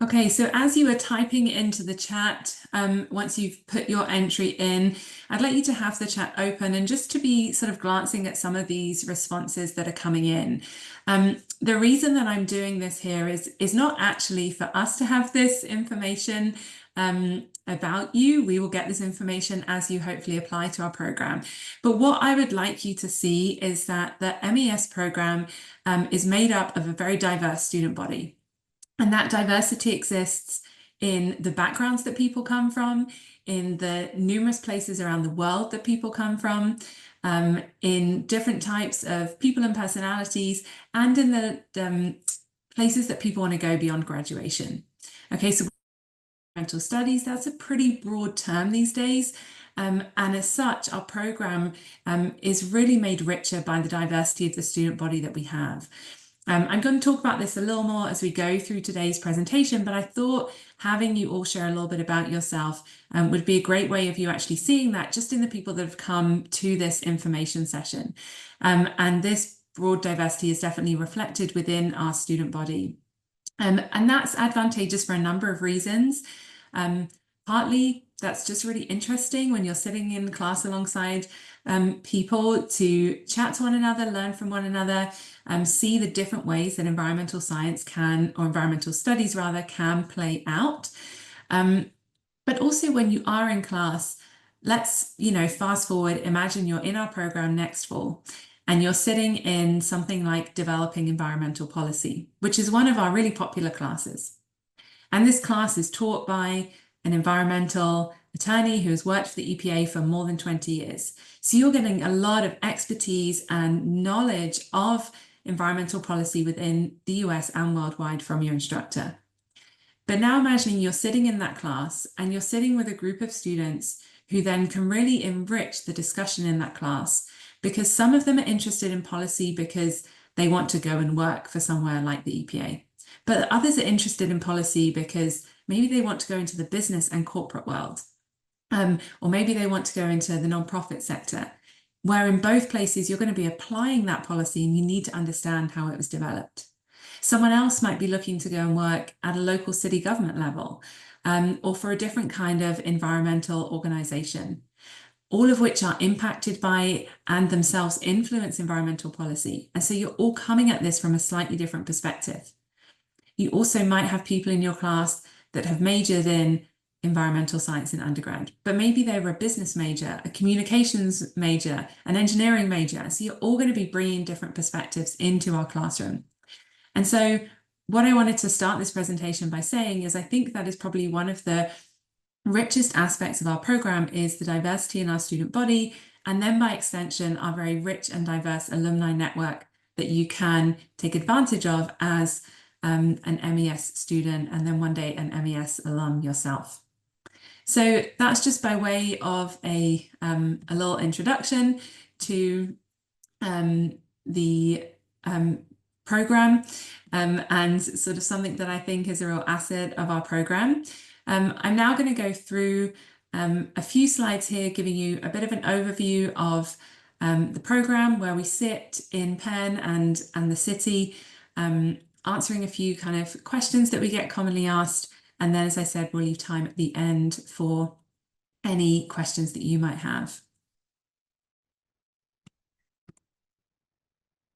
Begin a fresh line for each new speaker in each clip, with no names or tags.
Okay, so as you are typing into the chat, once you've put your entry in, I'd like you to have the chat open and just to be sort of glancing at some of these responses that are coming in. The reason that I'm doing this here is not actually for us to have this information about you. We will get this information as you hopefully apply to our program. But what I would like you to see is that the MES program is made up of a very diverse student body. And that diversity exists in the backgrounds that people come from, in the numerous places around the world that people come from, in different types of people and personalities, and in the places that people want to go beyond graduation. Okay, so environmental studies, that's a pretty broad term these days. And as such, our program is really made richer by the diversity of the student body that we have. I'm going to talk about this a little more as we go through today's presentation, but I thought having you all share a little bit about yourself would be a great way of you actually seeing that just in the people that have come to this information session. And this broad diversity is definitely reflected within our student body. And that's advantageous for a number of reasons. Partly, that's just really interesting when you're sitting in class alongside people to chat to one another, learn from one another, see the different ways that environmental science can, or environmental studies rather, can play out. But also when you are in class, let's, fast forward, imagine you're in our program next fall and you're sitting in something like developing environmental policy, which is one of our really popular classes. And this class is taught by an environmental attorney who has worked for the EPA for more than 20 years. So you're getting a lot of expertise and knowledge of environmental policy within the US and worldwide from your instructor. But now imagining you're sitting in that class and you're sitting with a group of students who then can really enrich the discussion in that class, because some of them are interested in policy because they want to go and work for somewhere like the EPA. But others are interested in policy because maybe they want to go into the business and corporate world, or maybe they want to go into the nonprofit sector, where in both places you're going to be applying that policy and you need to understand how it was developed. Someone else might be looking to go and work at a local city government level, or for a different kind of environmental organization, all of which are impacted by and themselves influence environmental policy. And so you're all coming at this from a slightly different perspective. You also might have people in your class that have majored in environmental science in undergrad, but maybe they were a business major, a communications major, an engineering major. So you're all going to be bringing different perspectives into our classroom. And so what I wanted to start this presentation by saying is I think that is probably one of the richest aspects of our program is the diversity in our student body, and then by extension, our very rich and diverse alumni network that you can take advantage of as an MES student and then one day an MES alum yourself. So that's just by way of a little introduction to the program and sort of something that I think is a real asset of our program. I'm now going to go through a few slides here, giving you a bit of an overview of the program, where we sit in Penn and the city, answering a few kind of questions that we get commonly asked. And then, as I said, we'll leave time at the end for any questions that you might have.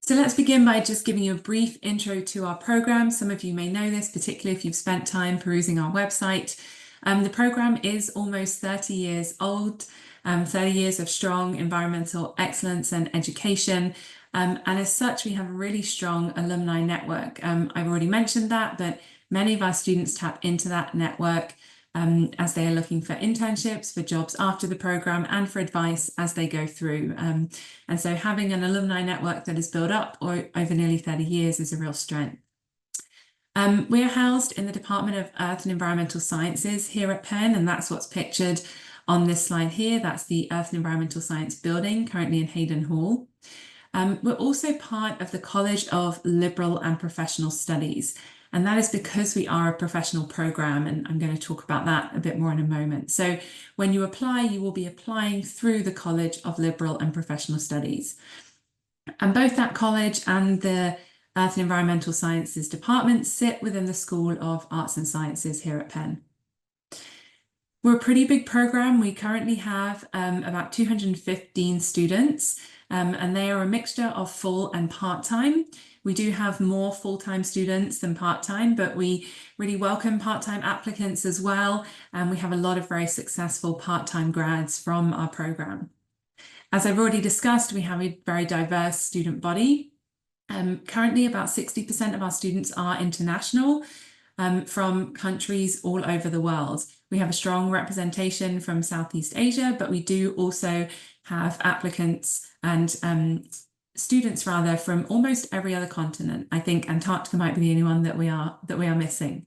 So let's begin by just giving you a brief intro to our program. Some of you may know this, particularly if you've spent time perusing our website. The program is almost 30 years old, 30 years of strong environmental excellence and education. And as such, we have a really strong alumni network. I've already mentioned that, but many of our students tap into that network as they are looking for internships, for jobs after the program, and for advice as they go through. And so having an alumni network that is built up over nearly 30 years is a real strength. We're housed in the Department of Earth and Environmental Sciences here at Penn, and that's what's pictured on this slide here. That's the Earth and Environmental Science building, currently in Hayden Hall. We're also part of the College of Liberal and Professional Studies, and that is because we are a professional program, and I'm going to talk about that a bit more in a moment. So when you apply, you will be applying through the College of Liberal and Professional Studies. And both that college and the Earth and Environmental Sciences departments sit within the School of Arts and Sciences here at Penn. We're a pretty big program. We currently have about 215 students, and they are a mixture of full and part-time. We do have more full-time students than part-time, but we really welcome part-time applicants as well. And we have a lot of very successful part-time grads from our program. As I've already discussed, we have a very diverse student body. Currently, about 60% of our students are international, from countries all over the world. We have a strong representation from Southeast Asia, but we do also have applicants and students rather from almost every other continent. I think Antarctica might be the only one that we are missing.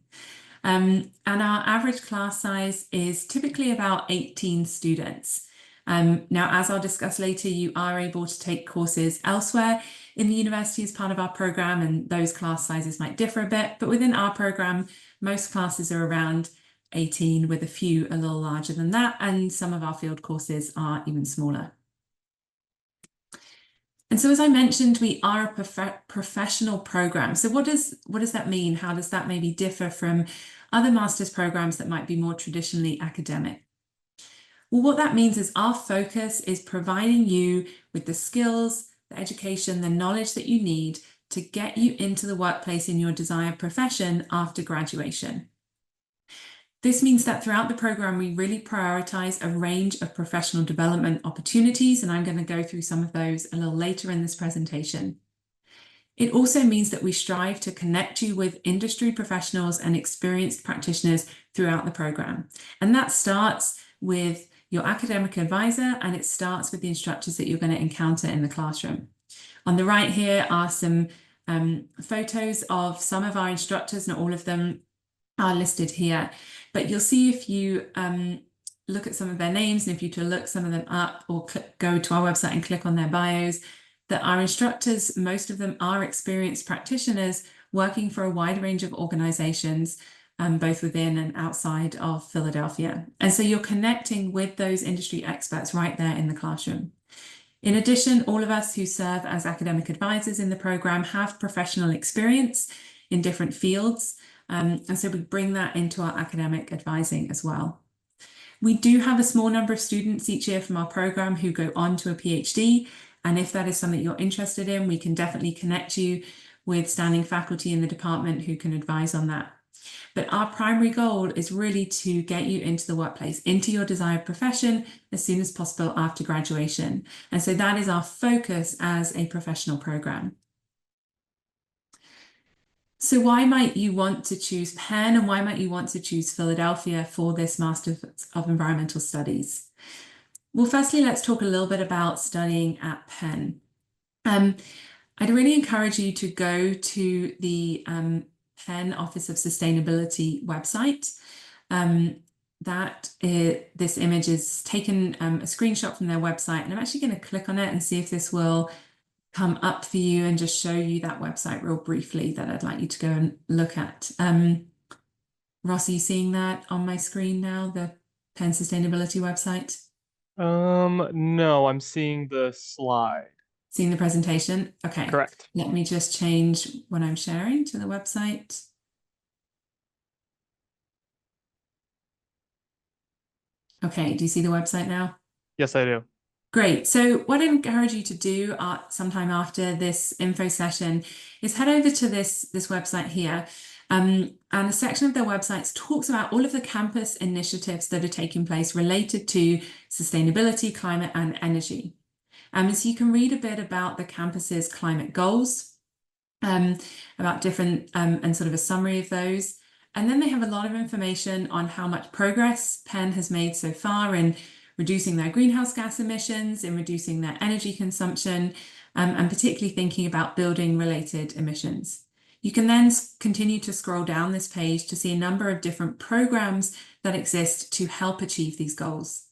And our average class size is typically about 18 students. Now, as I'll discuss later, you are able to take courses elsewhere in the university as part of our program, and those class sizes might differ a bit, but within our program, most classes are around 18, with a few a little larger than that, and some of our field courses are even smaller. And so, as I mentioned, we are a professional program. So what does that mean? How does that maybe differ from other master's programs that might be more traditionally academic? Well, what that means is our focus is providing you with the skills, the education, the knowledge that you need to get you into the workplace in your desired profession after graduation. This means that throughout the program, we really prioritize a range of professional development opportunities, and I'm going to go through some of those a little later in this presentation. It also means that we strive to connect you with industry professionals and experienced practitioners throughout the program. And that starts with your academic advisor, and it starts with the instructors that you're going to encounter in the classroom. On the right here are some photos of some of our instructors. Not all of them are listed here, but you'll see if you look at some of their names, and if you to look some of them up or go to our website and click on their bios, that our instructors, most of them are experienced practitioners working for a wide range of organizations, both within and outside of Philadelphia. And so you're connecting with those industry experts right there in the classroom. In addition, all of us who serve as academic advisors in the program have professional experience in different fields. And so we bring that into our academic advising as well. We do have a small number of students each year from our program who go on to a PhD. And if that is something you're interested in, we can definitely connect you with standing faculty in the department who can advise on that. But our primary goal is really to get you into the workplace, into your desired profession as soon as possible after graduation. And so that is our focus as a professional program. So why might you want to choose Penn, and why might you want to choose Philadelphia for this Master of Environmental Studies? Well, firstly, let's talk a little bit about studying at Penn. I'd really encourage you to go to the Penn Office of Sustainability website. This image is taken a screenshot from their website, and I'm actually going to click on it and see if this will come up for you and just show you that website real briefly that I'd like you to go and look at. Ross, are you seeing that on my screen now, the Penn Sustainability website?
No, I'm seeing the slide.
Seeing the presentation? Okay.
Correct.
Let me just change what I'm sharing to the website. Okay, do you see the website now?
Yes, I do.
Great. So what I encourage you to do sometime after this info session is head over to this website here. And a section of their websites talks about all of the campus initiatives that are taking place related to sustainability, climate, and energy. So you can read a bit about the campus's climate goals, about different and sort of a summary of those. And then they have a lot of information on how much progress Penn has made so far in reducing their greenhouse gas emissions, in reducing their energy consumption, and particularly thinking about building related emissions. You can then continue to scroll down this page to see a number of different programs that exist to help achieve these goals.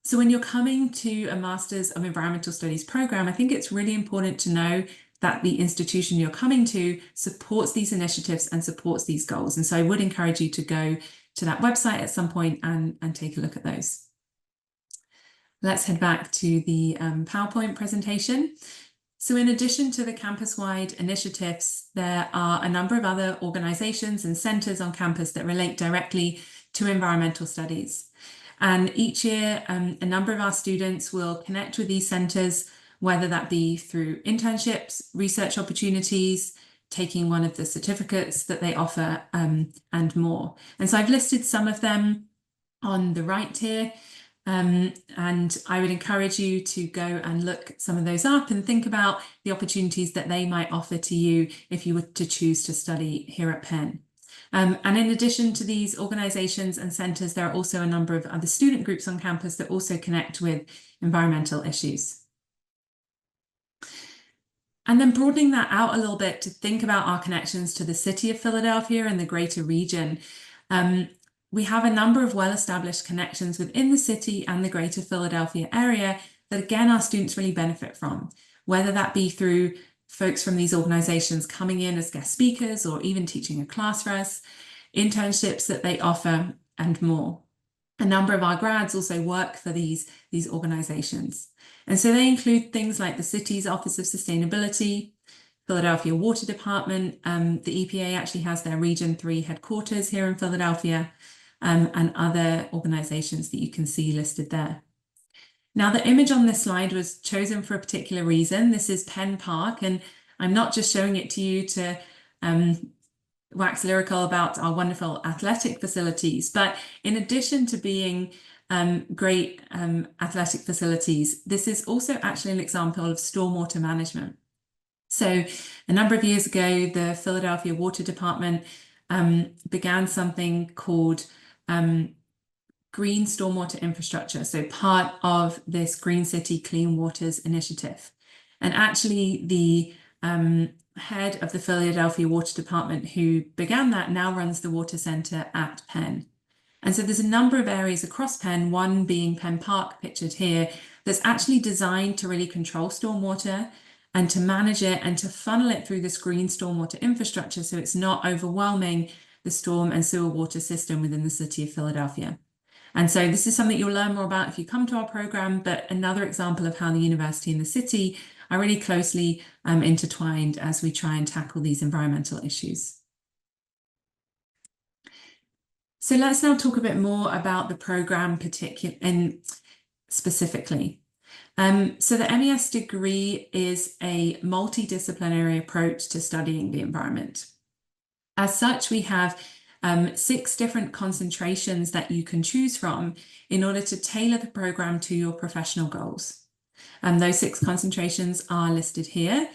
So when you're coming to a Master's of Environmental Studies program, I think it's really important to know that the institution you're coming to supports these initiatives and supports these goals. And so I would encourage you to go to that website at some point and take a look at those. Let's head back to the PowerPoint presentation. So in addition to the campus-wide initiatives, there are a number of other organizations and centers on campus that relate directly to environmental studies. And each year, a number of our students will connect with these centers, whether that be through internships, research opportunities, taking one of the certificates that they offer, and more. And so I've listed some of them on the right here. And I would encourage you to go and look some of those up and think about the opportunities that they might offer to you if you were to choose to study here at Penn. And in addition to these organizations and centers, there are also a number of other student groups on campus that also connect with environmental issues. And then broadening that out a little bit to think about our connections to the city of Philadelphia and the greater region. We have a number of well-established connections within the city and the greater Philadelphia area that, again, our students really benefit from, whether that be through folks from these organizations coming in as guest speakers or even teaching a class for us, internships that they offer, and more. A number of our grads also work for these organizations. And so they include things like the city's Office of Sustainability, Philadelphia Water Department. The EPA actually has their Region 3 headquarters here in Philadelphia, and other organizations that you can see listed there. Now, the image on this slide was chosen for a particular reason. This is Penn Park, and I'm not just showing it to you to wax lyrical about our wonderful athletic facilities, but in addition to being great athletic facilities, this is also actually an example of stormwater management. So a number of years ago, the Philadelphia Water Department began something called green stormwater infrastructure, so part of this Green City Clean Waters initiative. And actually the head of the Philadelphia Water Department who began that now runs the Water Center at Penn. And so there's a number of areas across Penn, one being Penn Park pictured here, that's actually designed to really control stormwater and to manage it and to funnel it through this green stormwater infrastructure so it's not overwhelming the storm and sewer water system within the city of Philadelphia. And so this is something you'll learn more about if you come to our program, but another example of how the university and the city are really closely intertwined as we try and tackle these environmental issues. So let's now talk a bit more about the program specifically. So the MES degree is a multidisciplinary approach to studying the environment. As such, we have 6 different concentrations that you can choose from in order to tailor the program to your professional goals. Those 6 concentrations are listed here.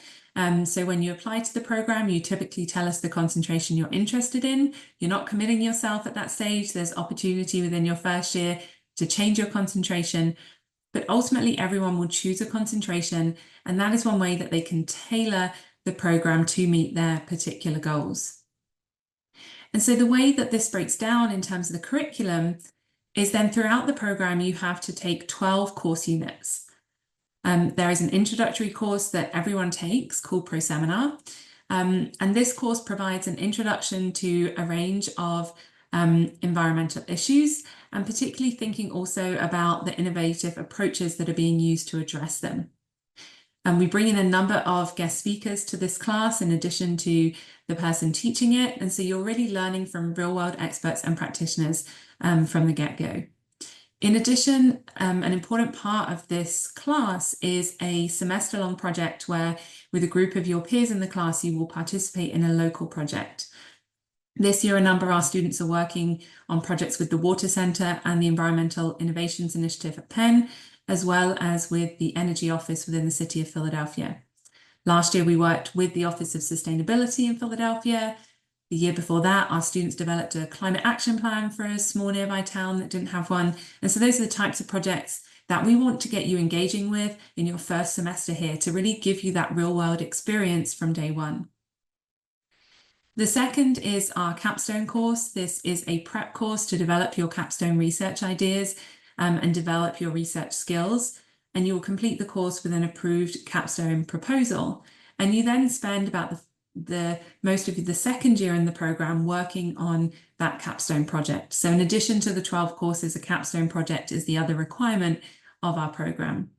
So when you apply to the program, you typically tell us the concentration you're interested in. You're not committing yourself at that stage. There's opportunity within your first year to change your concentration. But ultimately, everyone will choose a concentration, and that is one way that they can tailor the program to meet their particular goals. And so the way that this breaks down in terms of the curriculum is then throughout the program, you have to take 12 course units. There is an introductory course that everyone takes called Pro-Seminar. And this course provides an introduction to a range of environmental issues, and particularly thinking also about the innovative approaches that are being used to address them. And we bring in a number of guest speakers to this class in addition to the person teaching it. And so you're really learning from real-world experts and practitioners from the get-go. In addition, an important part of this class is a semester-long project where, with a group of your peers in the class, you will participate in a local project. This year, a number of our students are working on projects with the Water Center and the Environmental Innovations Initiative at Penn, as well as with the Energy Office within the city of Philadelphia. Last year, we worked with the Office of Sustainability in Philadelphia. The year before that, our students developed a climate action plan for a small nearby town that didn't have one. And so those are the types of projects that we want to get you engaging with in your first semester here to really give you that real world experience from day one. The second is our capstone course. This is a prep course to develop your capstone research ideas and develop your research skills. And you will complete the course with an approved capstone proposal. And you then spend about most of the second year in the program working on that capstone project. So in addition to the 12 courses, a capstone project is the other requirement of our program.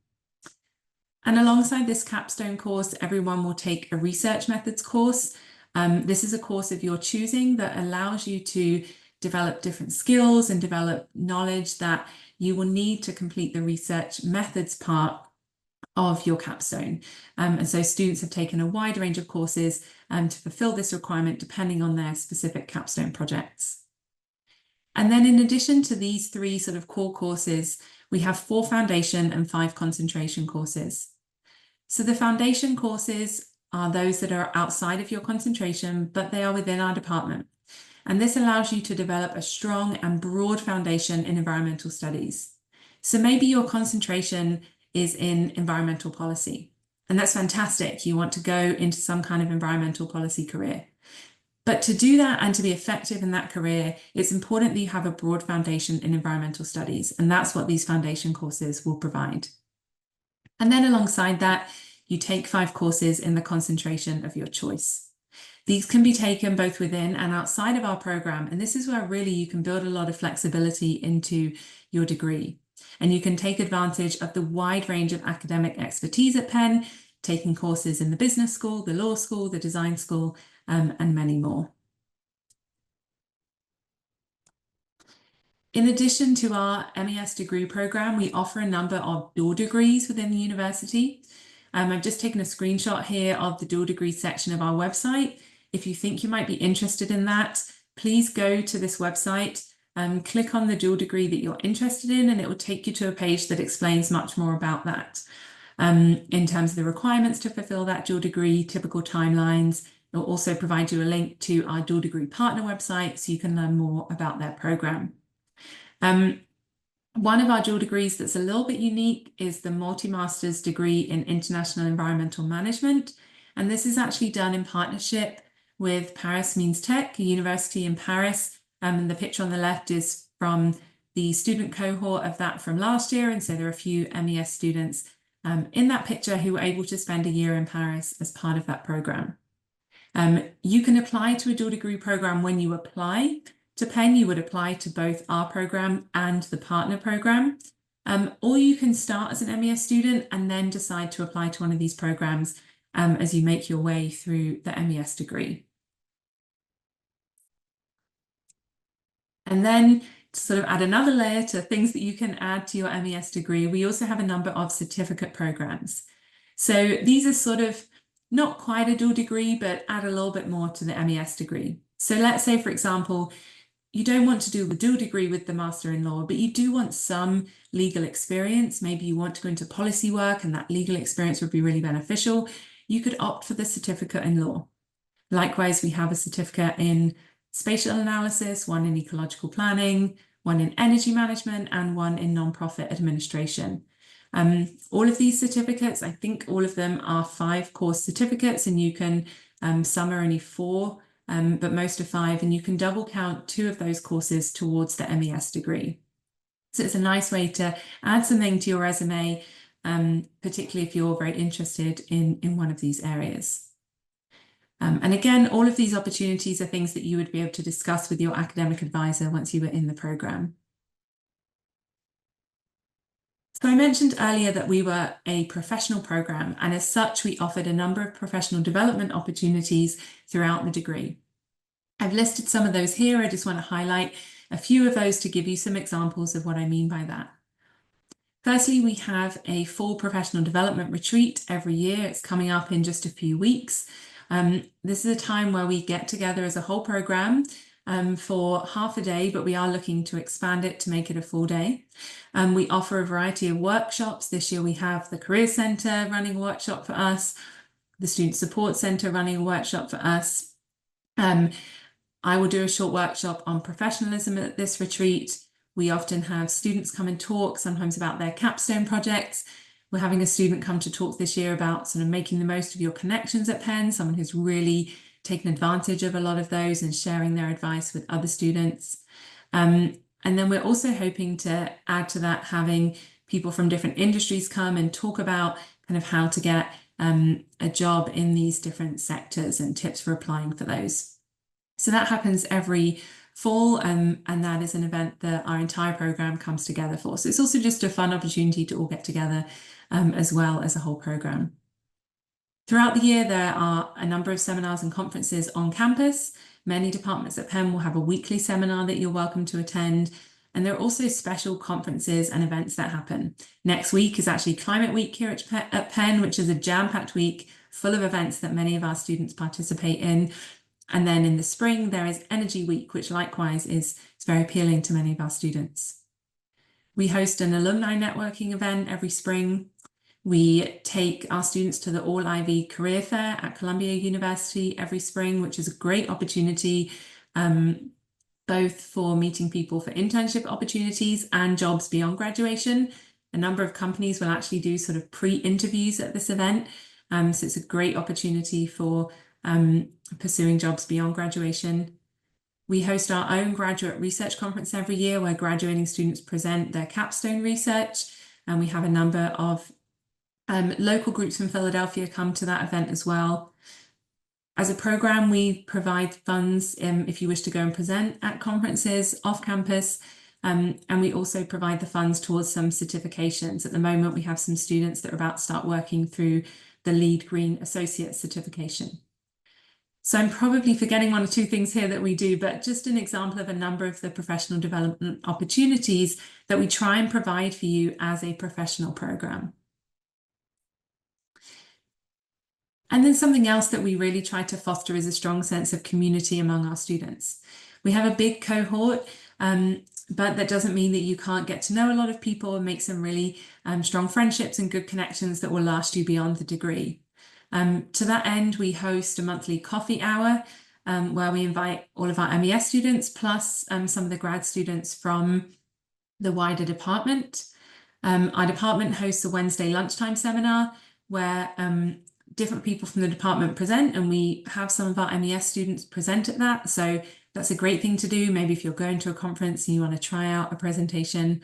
And alongside this capstone course, everyone will take a research methods course. This is a course of your choosing that allows you to develop different skills and develop knowledge that you will need to complete the research methods part of your capstone. And so students have taken a wide range of courses to fulfill this requirement depending on their specific capstone projects. And then in addition to these three sort of core courses, we have 4 foundation and 5 concentration courses. So the foundation courses are those that are outside of your concentration, but they are within our department. And this allows you to develop a strong and broad foundation in environmental studies. So maybe your concentration is in environmental policy, and that's fantastic. You want to go into some kind of environmental policy career. But to do that and to be effective in that career, it's important that you have a broad foundation in environmental studies, and that's what these foundation courses will provide. And then alongside that, you take 5 courses in the concentration of your choice. These can be taken both within and outside of our program, and this is where really you can build a lot of flexibility into your degree. And you can take advantage of the wide range of academic expertise at Penn, taking courses in the business school, the law school, the design school, and many more. In addition to our MES degree program, we offer a number of dual degrees within the university. I've just taken a screenshot here of the dual degree section of our website. If you think you might be interested in that, please go to this website and click on the dual degree that you're interested in, and it will take you to a page that explains much more about that. In terms of the requirements to fulfill that dual degree, typical timelines. It will also provide you a link to our dual degree partner website so you can learn more about their program. One of our dual degrees that's a little bit unique is the multi-master's degree in international environmental management. And this is actually done in partnership with Paris Means Tech, a university in Paris. And the picture on the left is from the student cohort of that from last year. And so there are a few MES students in that picture who were able to spend a year in Paris as part of that program. You can apply to a dual degree program when you apply to Penn. You would apply to both our program and the partner program. Or you can start as an MES student and then decide to apply to one of these programs as you make your way through the MES degree. And then to sort of add another layer to things that you can add to your MES degree, we also have a number of certificate programs. So these are sort of not quite a dual degree, but add a little bit more to the MES degree. So let's say, for example, you don't want to do the dual degree with the Master in Law, but you do want some legal experience. Maybe you want to go into policy work and that legal experience would be really beneficial. You could opt for the certificate in law. Likewise, we have a certificate in spatial analysis, one in ecological planning, one in energy management, and one in nonprofit administration. All of these certificates, I think all of them are 5 course certificates, and you can, some are only 4, but most are 5, and you can double count 2 of those courses towards the MES degree. So it's a nice way to add something to your resume, particularly if you're very interested in one of these areas. And again, all of these opportunities are things that you would be able to discuss with your academic advisor once you were in the program. So I mentioned earlier that we were a professional program, and as such, we offered a number of professional development opportunities throughout the degree. I've listed some of those here. I just want to highlight a few of those to give you some examples of what I mean by that. Firstly, we have a full professional development retreat every year. It's coming up in just a few weeks. This is a time where we get together as a whole program for half a day, but we are looking to expand it to make it a full day. We offer a variety of workshops. This year we have the Career Centre running a workshop for us, the Student Support Centre running a workshop for us. I will do a short workshop on professionalism at this retreat. We often have students come and talk, sometimes about their capstone projects. We're having a student come to talk this year about sort of making the most of your connections at Penn, someone who's really taken advantage of a lot of those and sharing their advice with other students. And then we're also hoping to add to that, having people from different industries come and talk about kind of how to get a job in these different sectors and tips for applying for those. So that happens every fall, and that is an event that our entire program comes together for. So it's also just a fun opportunity to all get together as well as a whole program. Throughout the year, there are a number of seminars and conferences on campus. Many departments at Penn will have a weekly seminar that you're welcome to attend. And there are also special conferences and events that happen. Next week is actually Climate Week here at Penn, which is a jam-packed week full of events that many of our students participate in. And then in the spring, there is Energy Week, which likewise is very appealing to many of our students. We host an alumni networking event every spring. We take our students to the All Ivy Career Fair at Columbia University every spring, which is a great opportunity, both for meeting people for internship opportunities and jobs beyond graduation. A number of companies will actually do sort of pre-interviews at this event. So it's a great opportunity for pursuing jobs beyond graduation. We host our own graduate research conference every year where graduating students present their capstone research, and we have a number of local groups from Philadelphia come to that event as well. As a program, we provide funds if you wish to go and present at conferences off campus, and we also provide the funds towards some certifications. At the moment, we have some students that are about to start working through the Lead Green Associate certification. So I'm probably forgetting one or two things here that we do, but just an example of a number of the professional development opportunities that we try and provide for you as a professional program. And then something else that we really try to foster is a strong sense of community among our students. We have a big cohort, but that doesn't mean that you can't get to know a lot of people and make some really strong friendships and good connections that will last you beyond the degree. To that end, we host a monthly coffee hour where we invite all of our MES students plus some of the grad students from the wider department. Our department hosts a Wednesday lunchtime seminar where different people from the department present, and we have some of our MES students present at that. So that's a great thing to do. Maybe if you're going to a conference and you want to try out a presentation.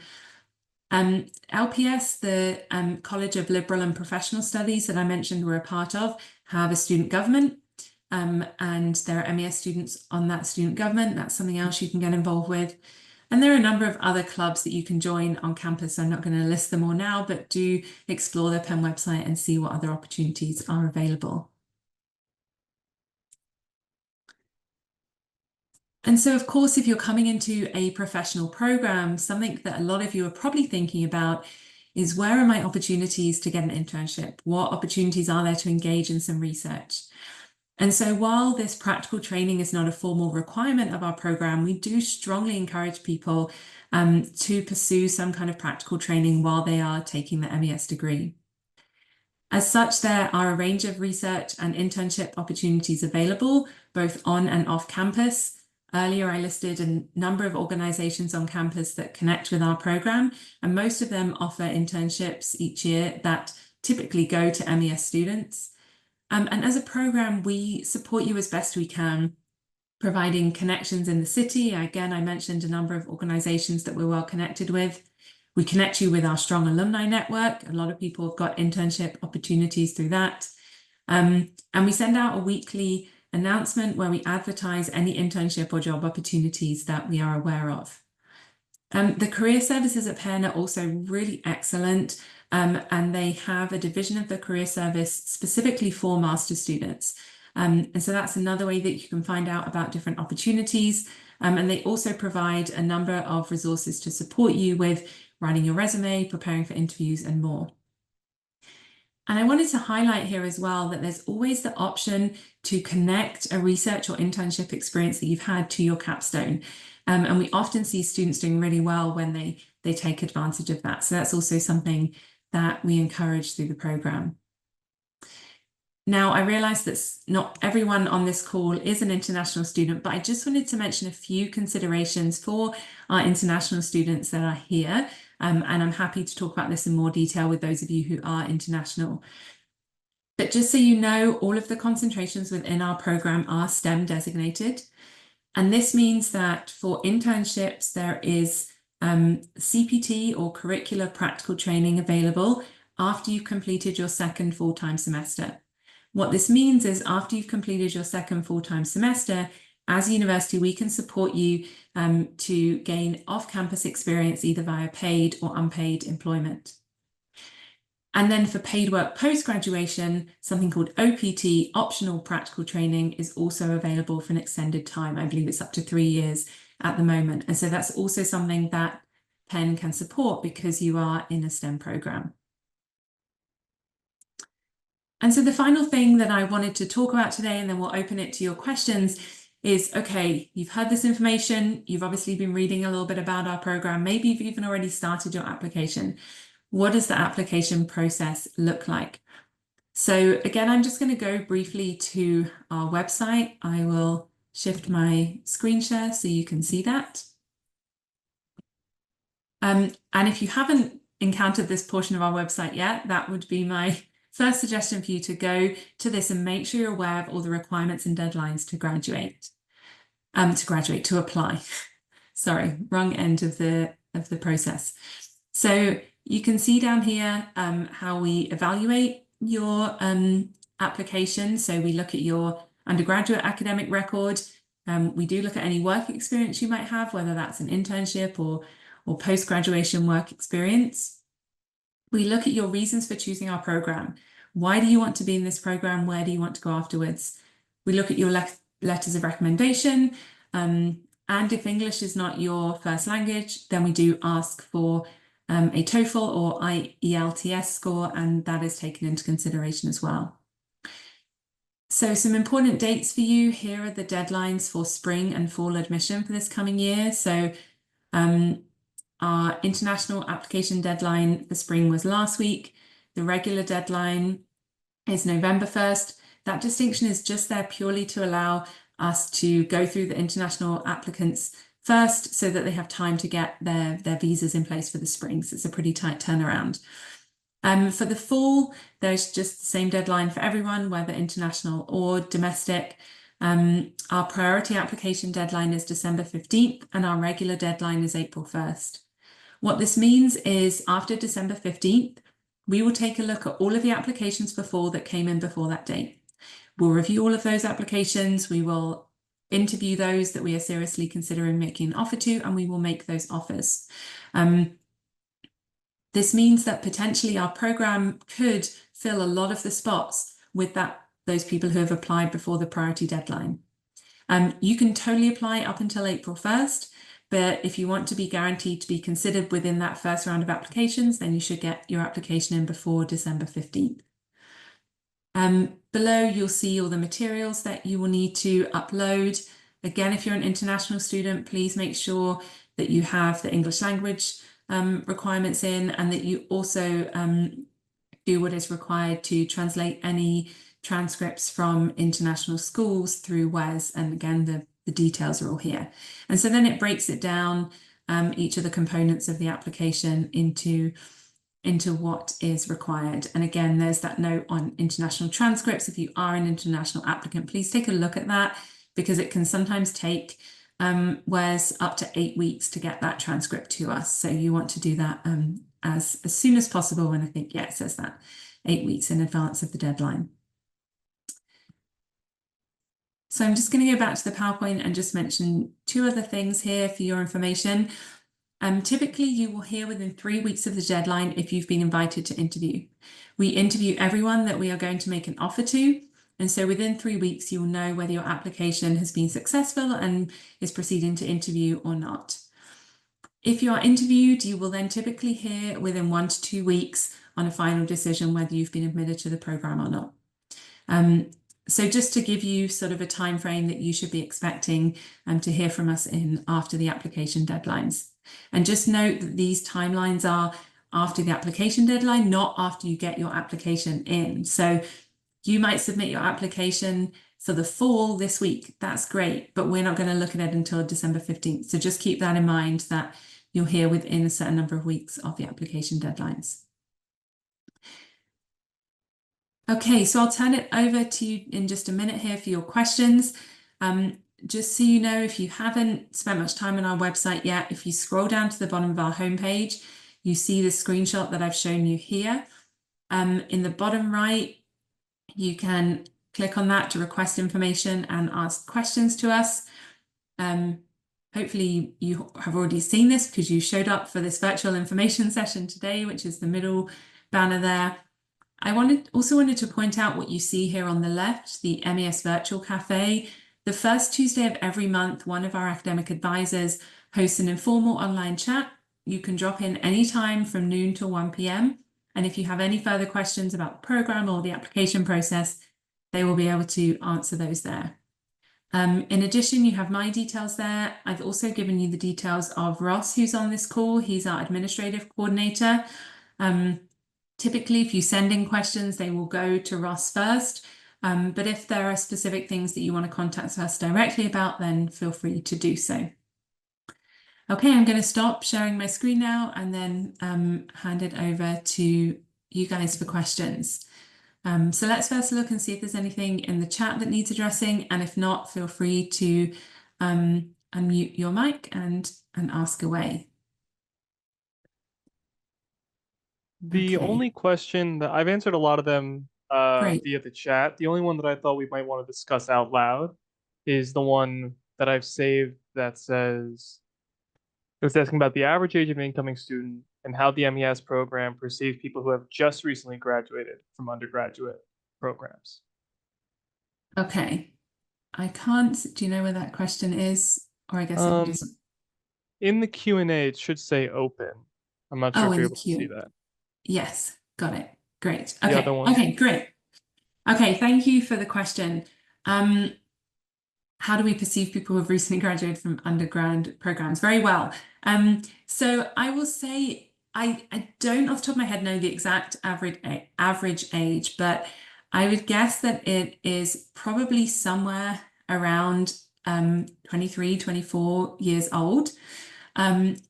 LPS, the College of Liberal and Professional Studies that I mentioned we're a part of, have a student government, and there are MES students on that student government. That's something else you can get involved with. And there are a number of other clubs that you can join on campus. I'm not going to list them all now, but do explore the Penn website and see what other opportunities are available. And so, of course, if you're coming into a professional program, something that a lot of you are probably thinking about is, where are my opportunities to get an internship? What opportunities are there to engage in some research? And so while this practical training is not a formal requirement of our program, we do strongly encourage people to pursue some kind of practical training while they are taking the MES degree. As such, there are a range of research and internship opportunities available, both on and off campus. Earlier, I listed a number of organizations on campus that connect with our program, and most of them offer internships each year that typically go to MES students. And as a program, we support you as best we can, providing connections in the city. Again, I mentioned a number of organizations that we're well connected with. We connect you with our strong alumni network. A lot of people have got internship opportunities through that. And we send out a weekly announcement where we advertise any internship or job opportunities that we are aware of. The career services at Penn are also really excellent, and they have a division of the career service specifically for master's students. And so that's another way that you can find out about different opportunities. And they also provide a number of resources to support you with writing your resume, preparing for interviews, and more. And I wanted to highlight here as well that there's always the option to connect a research or internship experience that you've had to your capstone. And we often see students doing really well when they take advantage of that. So that's also something that we encourage through the program. Now, I realize that not everyone on this call is an international student, but I just wanted to mention a few considerations for our international students that are here. And I'm happy to talk about this in more detail with those of you who are international. But just so you know, all of the concentrations within our program are STEM designated. And this means that for internships, there is CPT or curricular practical training available after you've completed your second full-time semester. What this means is, after you've completed your second full-time semester, as a university, we can support you to gain off-campus experience either via paid or unpaid employment. And then for paid work post-graduation, something called OPT, optional practical training, is also available for an extended time. I believe it's up to 3 years at the moment. And so that's also something that Penn can support because you are in a STEM program. And so the final thing that I wanted to talk about today, and then we'll open it to your questions, is, okay, you've heard this information, you've obviously been reading a little bit about our program, maybe you've even already started your application. What does the application process look like? So again, I'm just going to go briefly to our website. I will shift my screen share so you can see that. And if you haven't encountered this portion of our website yet, that would be my first suggestion for you to go to this and make sure you're aware of all the requirements and deadlines to graduate, to apply. Sorry, wrong end of the process. So you can see down here how we evaluate your application. So we look at your undergraduate academic record. We do look at any work experience you might have, whether that's an internship or post-graduation work experience. We look at your reasons for choosing our program. Why do you want to be in this program? Where do you want to go afterwards? We look at your letters of recommendation. And if English is not your first language, then we do ask for a TOEFL or IELTS score, and that is taken into consideration as well. So some important dates for you. Here are the deadlines for spring and fall admission for this coming year. So our international application deadline for spring was last week. The regular deadline is November 1st. That distinction is just there purely to allow us to go through the international applicants first so that they have time to get their visas in place for the spring. So it's a pretty tight turnaround. For the fall, there's just the same deadline for everyone, whether international or domestic. Our priority application deadline is December 15th, and our regular deadline is April 1st. What this means is after December 15th, we will take a look at all of the applications for fall that came in before that date. We'll review all of those applications. We will interview those that we are seriously considering making an offer to, and we will make those offers. This means that potentially our program could fill a lot of the spots with those people who have applied before the priority deadline. You can totally apply up until April 1st, but if you want to be guaranteed to be considered within that first round of applications, then you should get your application in before December 15th. Below, you'll see all the materials that you will need to upload. Again, if you're an international student, please make sure that you have the English language requirements in, and that you also do what is required to translate any transcripts from international schools through WES. And again, the details are all here. And so then it breaks it down, each of the components of the application into what is required. And again, there's that note on international transcripts. If you are an international applicant, please take a look at that, because it can sometimes take WES up to 8 weeks to get that transcript to us. So you want to do that as soon as possible. And I think, yeah, it says that 8 weeks in advance of the deadline. So I'm just going to go back to the PowerPoint and just mention 2 other things here for your information. Typically, you will hear within 3 weeks of the deadline if you've been invited to interview. We interview everyone that we are going to make an offer to. And so within 3 weeks, you'll know whether your application has been successful and is proceeding to interview or not. If you are interviewed, you will then typically hear within 1 to 2 weeks on a final decision whether you've been admitted to the program or not. So just to give you sort of a time frame that you should be expecting to hear from us in after the application deadlines. And just note that these timelines are after the application deadline, not after you get your application in. So you might submit your application for the fall this week. That's great, but we're not going to look at it until December 15th. So just keep that in mind, that you'll hear within a certain number of weeks of the application deadlines. Okay, so I'll turn it over to you in just a minute here for your questions. Just so you know, if you haven't spent much time on our website yet, if you scroll down to the bottom of our homepage, you see the screenshot that I've shown you here. In the bottom right, you can click on that to request information and ask questions to us. Hopefully you have already seen this because you showed up for this virtual information session today, which is the middle banner there. I also wanted to point out what you see here on the left, the MES Virtual Cafe. The first Tuesday of every month, one of our academic advisors hosts an informal online chat. You can drop in anytime from noon to 1 p.m. And if you have any further questions about the program or the application process, they will be able to answer those there. In addition, you have my details there. I've also given you the details of Ross, who's on this call. He's our administrative coordinator. Typically, if you send in questions, they will go to Ross first. But if there are specific things that you want to contact us directly about, then feel free to do so. Okay, I'm going to stop sharing my screen now and then hand it over to you guys for questions. So let's first look and see if there's anything in the chat that needs addressing. And if not, feel free to unmute your mic and ask away.
The
Okay.
only question that I've answered a lot of them
Great.
via the chat. The only one that I thought we might want to discuss out loud is the one that I've saved that says it was asking about the average age of an incoming student and how the MES program perceives people who have just recently graduated from undergraduate programs.
Okay. I can't, do you know where that question is? Or I guess I can just,
In the Q&A, it should say open. I'm not sure
oh,
if
in
you're
the
able to see
queue.
that.
Yes, got it. Great.
The other
Okay.
one.
Okay, great. Okay, thank you for the question. How do we perceive people who have recently graduated from undergrad programs? Very well. So I will say I don't off the top of my head know the exact average age, but I would guess that it is probably somewhere around 23, 24 years old.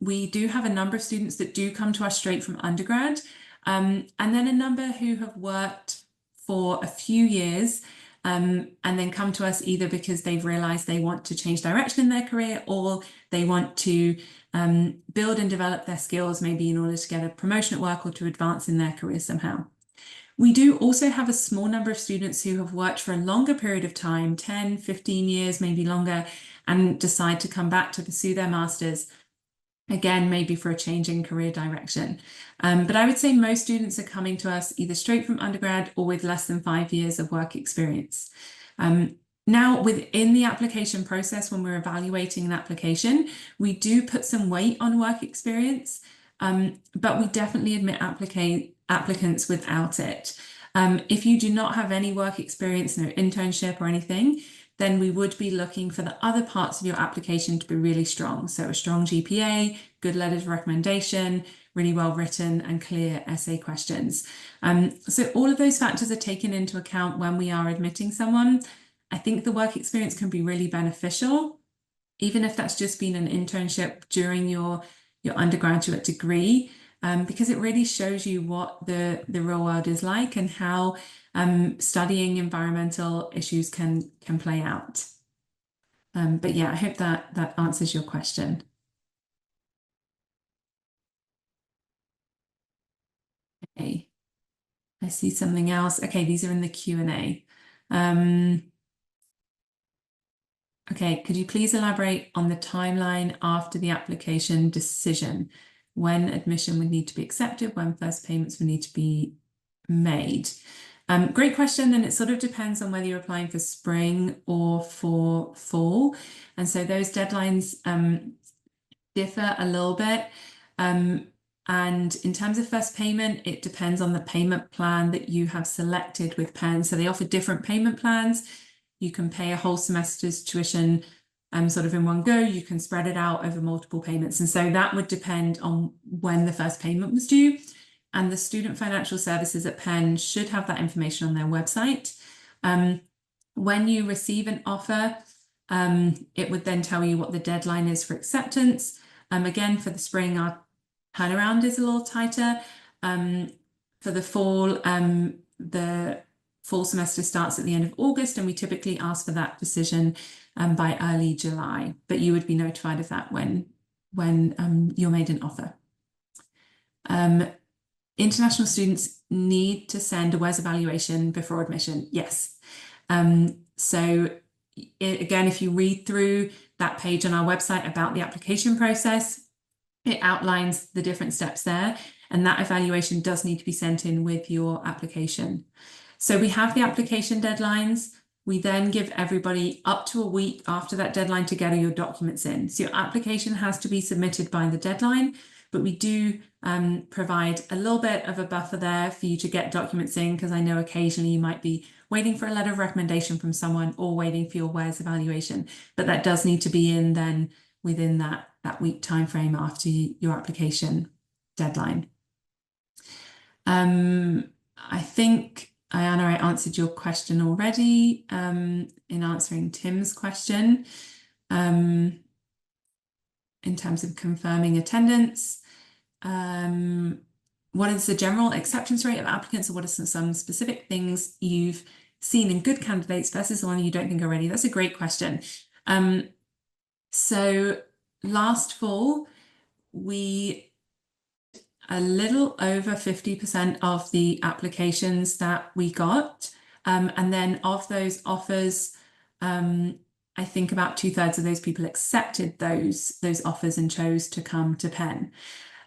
We do have a number of students that do come to us straight from undergrad, and then a number who have worked for a few years and then come to us either because they've realized they want to change direction in their career or they want to build and develop their skills, maybe in order to get a promotion at work or to advance in their career somehow. We do also have a small number of students who have worked for a longer period of time, 10, 15 years, maybe longer, and decide to come back to pursue their masters. Again, maybe for a change in career direction. But I would say most students are coming to us either straight from undergrad or with less than 5 years of work experience. Now, within the application process, when we're evaluating an application, we do put some weight on work experience, but we definitely admit applicants without it. If you do not have any work experience, no internship or anything, then we would be looking for the other parts of your application to be really strong. So a strong GPA, good letters of recommendation, really well written and clear essay questions. So all of those factors are taken into account when we are admitting someone. I think the work experience can be really beneficial, even if that's just been an internship during your undergraduate degree, because it really shows you what the real world is like and how studying environmental issues can play out. But yeah, I hope that answers your question. Okay, I see something else. Okay, these are in the Q&A. Okay, could you please elaborate on the timeline after the application decision? When admission would need to be accepted, when first payments would need to be made? Great question, and it sort of depends on whether you're applying for spring or for fall. And so those deadlines differ a little bit. And in terms of first payment, it depends on the payment plan that you have selected with Penn. So they offer different payment plans. You can pay a whole semester's tuition sort of in one go. You can spread it out over multiple payments. And so that would depend on when the first payment was due. And the Student Financial Services at Penn should have that information on their website. When you receive an offer, it would then tell you what the deadline is for acceptance. Again, for the spring, our turnaround is a little tighter. For the fall semester starts at the end of August, and we typically ask for that decision by early July. But you would be notified of that when you're made an offer. International students need to send a WES evaluation before admission. Yes. So again, if you read through that page on our website about the application process. It outlines the different steps there, and that evaluation does need to be sent in with your application. So we have the application deadlines. We then give everybody up to a week after that deadline to get all your documents in. So your application has to be submitted by the deadline, but we do provide a little bit of a buffer there for you to get documents in, because I know occasionally you might be waiting for a letter of recommendation from someone or waiting for your WES evaluation, but that does need to be in then within that week time frame after your application deadline. I think, Ayana, I answered your question already in answering Tim's question in terms of confirming attendance. What is the general acceptance rate of applicants, or what are some specific things you've seen in good candidates versus the one you don't think are ready? That's a great question. So last fall, we a little over 50% of the applications that we got. And then of those offers, I think about 2/3 of those people accepted those offers and chose to come to Penn.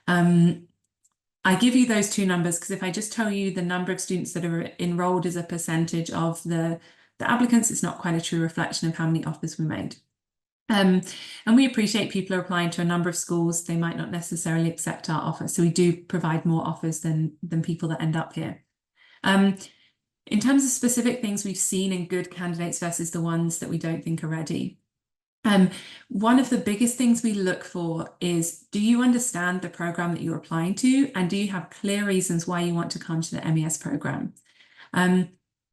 I give you those two numbers because if I just tell you the number of students that are enrolled as a percentage of the applicants, it's not quite a true reflection of how many offers we made. And we appreciate people are applying to a number of schools. They might not necessarily accept our offer. So we do provide more offers than people that end up here. In terms of specific things we've seen in good candidates versus the ones that we don't think are ready. One of the biggest things we look for is, do you understand the program that you're applying to? And do you have clear reasons why you want to come to the MES program?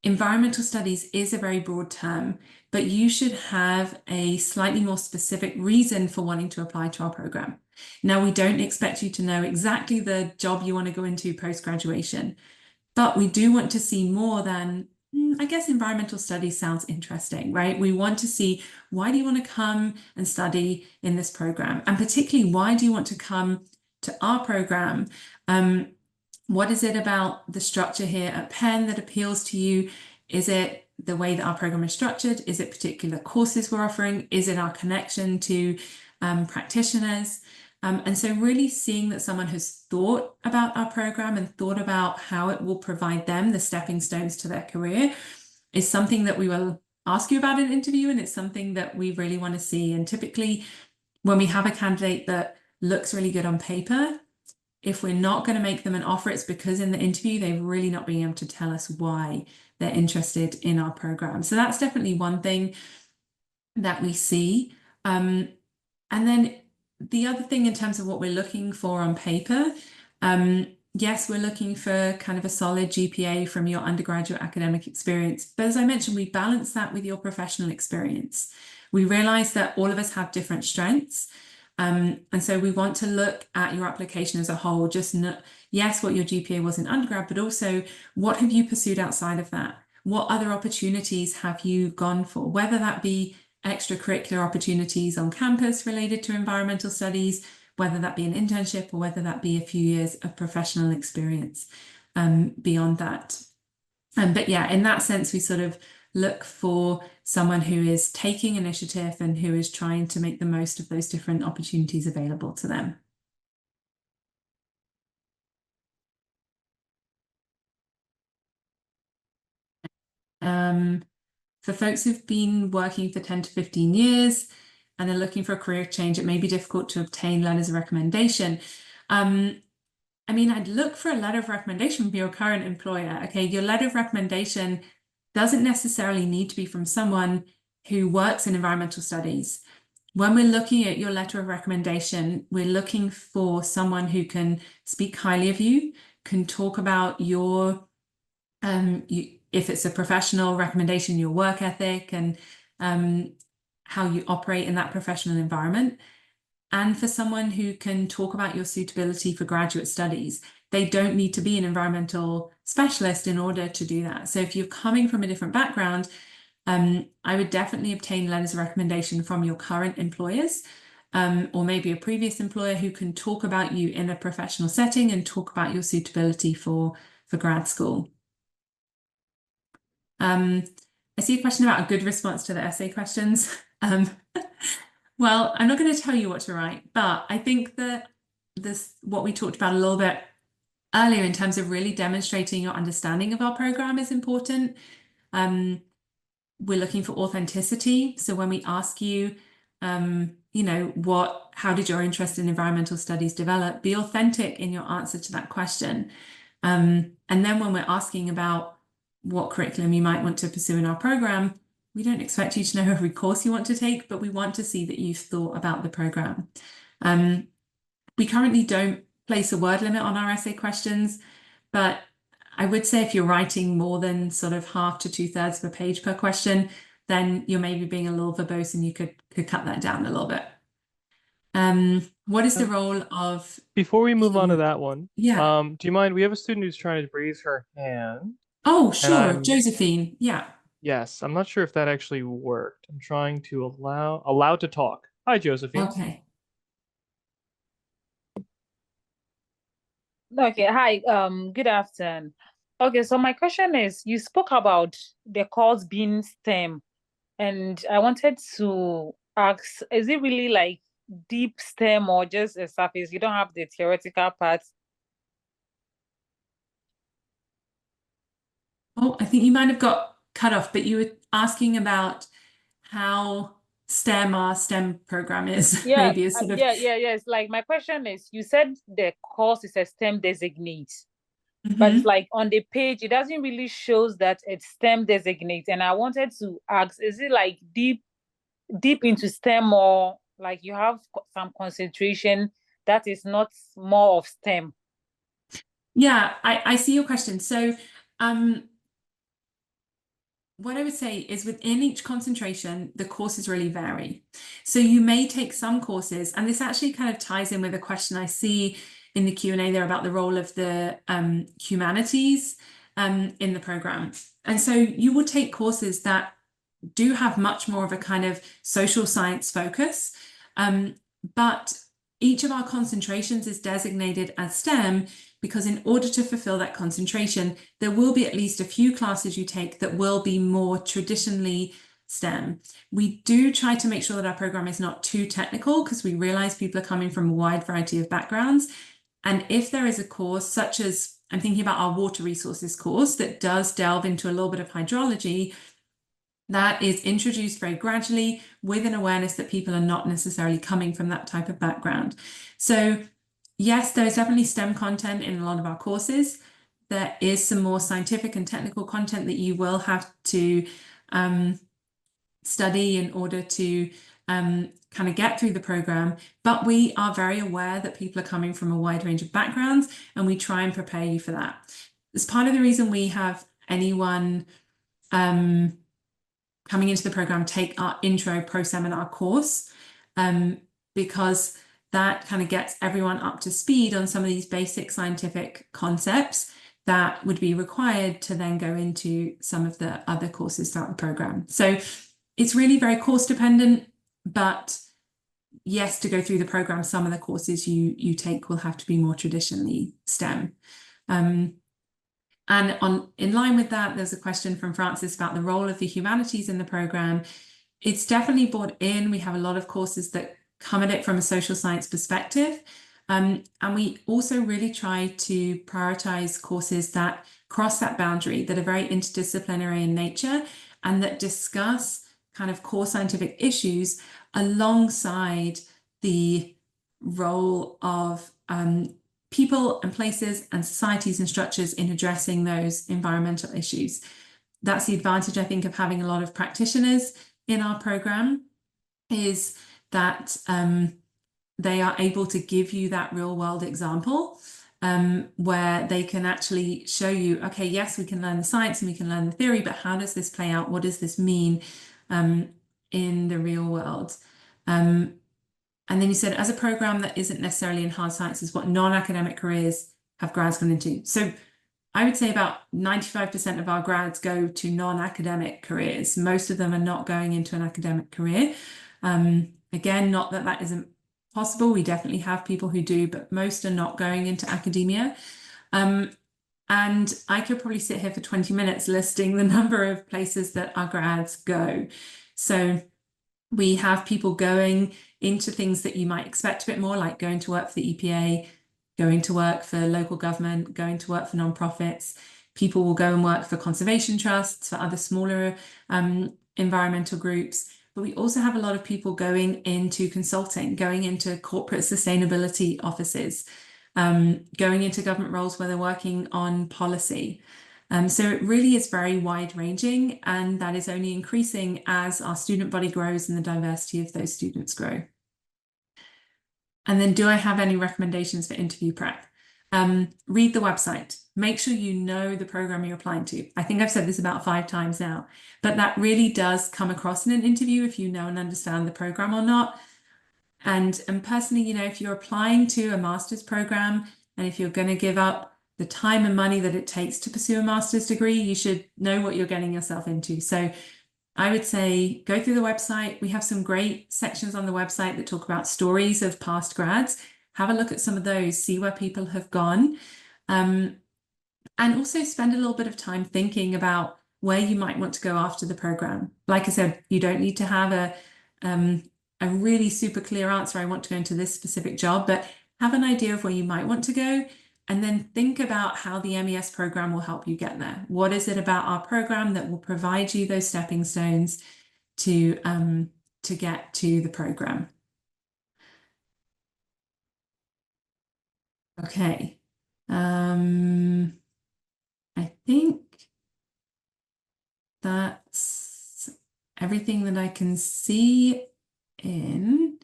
Environmental studies is a very broad term, but you should have a slightly more specific reason for wanting to apply to our program. Now, we don't expect you to know exactly the job you want to go into post-graduation, but we do want to see more than, I guess environmental studies sounds interesting, right? We want to see, why do you want to come and study in this program? And particularly, why do you want to come to our program? What is it about the structure here at Penn that appeals to you? Is it the way that our program is structured? Is it particular courses we're offering? Is it our connection to practitioners? And so really seeing that someone has thought about our program and thought about how it will provide them the stepping stones to their career is something that we will ask you about in an interview, and it's something that we really want to see. And typically when we have a candidate that looks really good on paper, if we're not going to make them an offer, it's because in the interview, they've really not been able to tell us why they're interested in our program. So that's definitely one thing that we see. And then the other thing in terms of what we're looking for on paper, yes, we're looking for kind of a solid GPA from your undergraduate academic experience. But as I mentioned, we balance that with your professional experience. We realize that all of us have different strengths. And so we want to look at your application as a whole, just not, yes, what your GPA was in undergrad, but also what have you pursued outside of that? What other opportunities have you gone for? Whether that be extracurricular opportunities on campus related to environmental studies, whether that be an internship or whether that be a few years of professional experience beyond that. But yeah, in that sense, we sort of look for someone who is taking initiative and who is trying to make the most of those different opportunities available to them. For folks who've been working for 10 to 15 years and are looking for a career change, it may be difficult to obtain letters of recommendation. I mean, I'd look for a letter of recommendation from your current employer. Okay, your letter of recommendation doesn't necessarily need to be from someone who works in environmental studies. When we're looking at your letter of recommendation, we're looking for someone who can speak highly of you, can talk about your, if it's a professional recommendation, your work ethic and how you operate in that professional environment. And for someone who can talk about your suitability for graduate studies. They don't need to be an environmental specialist in order to do that. So if you're coming from a different background, I would definitely obtain letters of recommendation from your current employers or maybe a previous employer who can talk about you in a professional setting and talk about your suitability for grad school. I see a question about a good response to the essay questions. Well, I'm not going to tell you what to write, but I think that what we talked about a little bit earlier in terms of really demonstrating your understanding of our program is important. We're looking for authenticity. So when we ask you, how did your interest in environmental studies develop? Be authentic in your answer to that question. And then when we're asking about what curriculum you might want to pursue in our program, we don't expect you to know every course you want to take, but we want to see that you've thought about the program. We currently don't place a word limit on our essay questions, but I would say if you're writing more than sort of half to 2/3 of a page per question, then you're maybe being a little verbose and you could cut that down a little bit. What is the role of...
Before we move on to that one,
Yeah.
do you mind? We have a student who's trying to raise her hand,
Oh,
and
sure. Josephine. Yeah.
yes, I'm not sure if that actually worked. I'm trying to allow to talk. Hi, Josephine.
Okay.
Okay, hi, good afternoon. Okay, so my question is, you spoke about the course being STEM, and I wanted to ask, is it really like deep STEM or just a surface? You don't have the theoretical part?
Oh, I think you might have got cut off, but you were asking about how STEM our STEM program is,
Yeah,
maybe is sort of...
yes. Like my question is, you said the course is a STEM designate, but it's
Mhm.
like on the page, it doesn't really shows that it's STEM designate. And I wanted to ask, is it like deep into STEM, or like you have some concentration that is not more of STEM?
Yeah, I see your question. So what I would say is within each concentration, the courses really vary. So you may take some courses, and this actually kind of ties in with a question I see in the Q&A there about the role of the humanities in the program. And so you will take courses that do have much more of a kind of social science focus, but each of our concentrations is designated as STEM because in order to fulfill that concentration, there will be at least a few classes you take that will be more traditionally STEM. We do try to make sure that our program is not too technical because we realize people are coming from a wide variety of backgrounds. And if there is a course such as, I'm thinking about our water resources course that does delve into a little bit of hydrology, that is introduced very gradually with an awareness that people are not necessarily coming from that type of background. So yes, there is definitely STEM content in a lot of our courses. There is some more scientific and technical content that you will have to study in order to kind of get through the program. But we are very aware that people are coming from a wide range of backgrounds, and we try and prepare you for that. It's part of the reason we have anyone coming into the program take our intro pro-seminar course, because that kind of gets everyone up to speed on some of these basic scientific concepts that would be required to then go into some of the other courses throughout the program. So it's really very course dependent, but yes, to go through the program, some of the courses you take will have to be more traditionally STEM. And in line with that, there's a question from Francis about the role of the humanities in the program. It's definitely brought in. We have a lot of courses that come at it from a social science perspective. And we also really try to prioritize courses that cross that boundary, that are very interdisciplinary in nature, and that discuss kind of core scientific issues alongside the role of people and places and societies and structures in addressing those environmental issues. That's the advantage, I think, of having a lot of practitioners in our program, is that they are able to give you that real world example where they can actually show you, okay, yes, we can learn the science and we can learn the theory, but how does this play out? What does this mean in the real world? And then you said, as a program that isn't necessarily in hard sciences, what non-academic careers have grads gone into? So I would say about 95% of our grads go to non-academic careers. Most of them are not going into an academic career. Again, not that that isn't possible. We definitely have people who do, but most are not going into academia. And I could probably sit here for 20 minutes listing the number of places that our grads go. So We have people going into things that you might expect a bit more, like going to work for the EPA, going to work for local government, going to work for nonprofits. People will go and work for conservation trusts, for other smaller environmental groups. But we also have a lot of people going into consulting, going into corporate sustainability offices, going into government roles where they're working on policy. So it really is very wide ranging, and that is only increasing as our student body grows and the diversity of those students grow. And then, do I have any recommendations for interview prep? Read the website. Make sure you know the program you're applying to. I think I've said this about 5 times now, but that really does come across in an interview if you know and understand the program or not. And personally, you know, if you're applying to a master's program and if you're going to give up the time and money that it takes to pursue a master's degree, you should know what you're getting yourself into. So I would say go through the website. We have some great sections on the website that talk about stories of past grads. Have a look at some of those, see where people have gone. And also spend a little bit of time thinking about where you might want to go after the program. Like I said, you don't need to have a really super clear answer, I want to go into this specific job, but have an idea of where you might want to go, and then think about how the MES program will help you get there. What is it about our program that will provide you those stepping stones to get to the program? Okay. I think that's everything that I can see in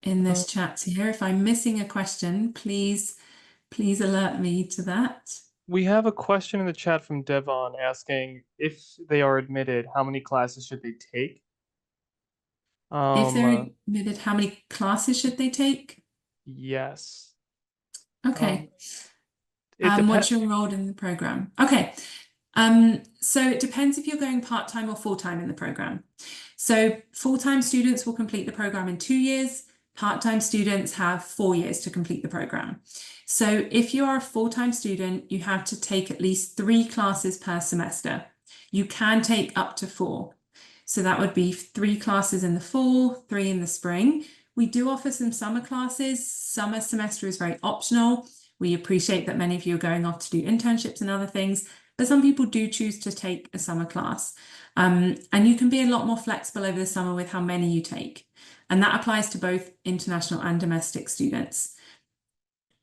this chat here. If I'm missing a question, please alert me to that.
We have a question in the chat from Devon asking if they are admitted, how many classes should they take?
If they're admitted, how many classes should they take?
Yes.
Okay.
It
Once you're enrolled in the program. Okay. So it depends if you're going part-time or full-time in the program. So full-time students will complete the program in 2 years. Part-time students have 4 years to complete the program. So if you are a full-time student, you have to take at least 3 classes per semester. You can take up to 4. So that would be 3 classes in the fall, 3 in the spring. We do offer some summer classes. Summer semester is very optional. We appreciate that many of you are going off to do internships and other things, but some people do choose to take a summer class. And you can be a lot more flexible over the summer with how many you take. And that applies to both international and domestic students.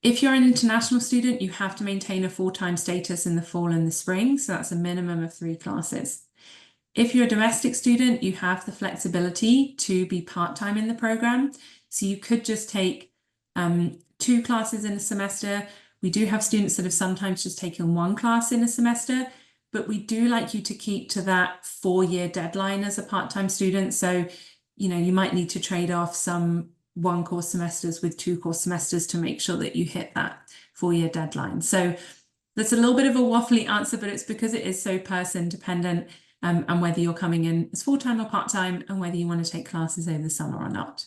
If you're an international student, you have to maintain a full-time status in the fall and the spring. So that's a minimum of 3 classes. If you're a domestic student, you have the flexibility to be part-time in the program. So you could just take 2 classes in a semester. We do have students that have sometimes just taken 1 class in a semester, but we do like you to keep to that 4-year deadline as a part-time student. So, you know, you might need to trade off some 1-course semesters with 2-course semesters to make sure that you hit that 4-year deadline. So that's a little bit of a waffly answer, but it's because it is so person dependent, and whether you're coming in as full-time or part-time, and whether you want to take classes over the summer or not.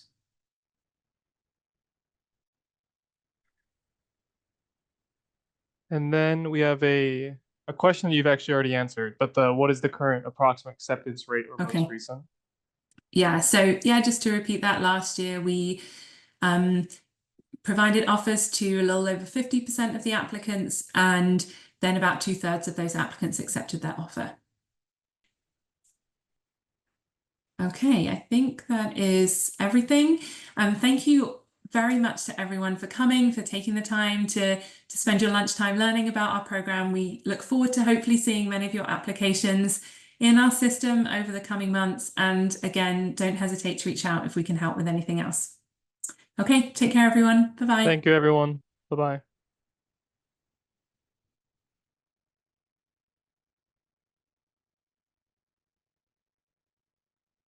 And then we have a question that you've actually already answered, but what is the current approximate acceptance rate or most recent?
Yeah, so yeah, just to repeat that, last year we provided offers to a little over 50% of the applicants, and then about 2/3 of those applicants accepted that offer. Okay, I think that is everything. Thank you very much to everyone for coming, for taking the time to spend your lunchtime learning about our program. We look forward to hopefully seeing many of your applications in our system over the coming months. And again, don't hesitate to reach out if we can help with anything else. Okay, take care, everyone. Bye-bye.
Thank you, everyone. Bye-bye.